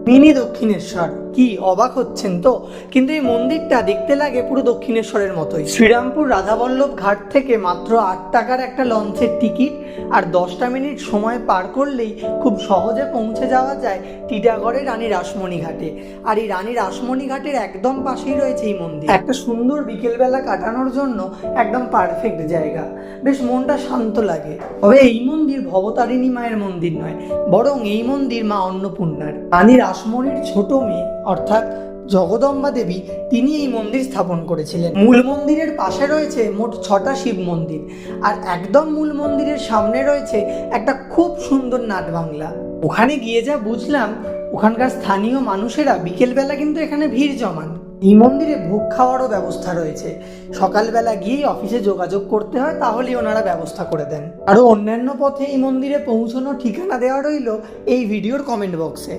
Mini Dakshineswar, কি অবাক হচ্ছেন তো? কিন্তু এই মন্দিরটা দেখতে লাগে পুরো দক্ষিণেশ্বরের মতোই। শ্রীরামপুর রাধাবল্লভ ঘাট থেকে মাত্র 8 টাকার একটা লঞ্চের টিকিট আর 10টা মিনিট সময় পার করলেই খুব সহজে পৌঁছে যাওয়া যায় টিটাগড়ের রানী রাসমণি ঘাটে। আর এই রানী রাসমণি ঘাটের একদম পাশেই রয়েছে এই মন্দির। একটা সুন্দর বিকেলবেলা কাটানোর জন্য একদম পারফেক্ট জায়গা, বেশ মনটা শান্ত লাগে। তবে এই মন্দির ভবতারিণী মায়ের মন্দির নয়, বরং এই মন্দির মা অন্নপূর্ণার। রানী রাসমণির ছোট মেয়ে অর্থাৎ জগদম্বা দেবী তিনি এই মন্দির স্থাপন করেছিলেন। মূল মন্দিরের পাশে রয়েছে মোট 6টা শিব মন্দির, আর একদম মূল মন্দিরের সামনে রয়েছে একটা খুব সুন্দর নাট বাংলা। ওখানে গিয়ে যা বুঝলাম, ওখানকার স্থানীয় মানুষেরা বিকেলবেলা কিন্তু এখানে ভিড় জমান। এই মন্দিরে ভোগ খাওয়ারও ব্যবস্থা রয়েছে, সকালবেলা গিয়েই অফিসে যোগাযোগ করতে হয়, তাহলেই ওনারা ব্যবস্থা করে দেন। আরও অন্যান্য পথে এই মন্দিরে পৌঁছানোর ঠিকানা দেওয়া রইল এই ভিডিওর কমেন্ট বক্সে।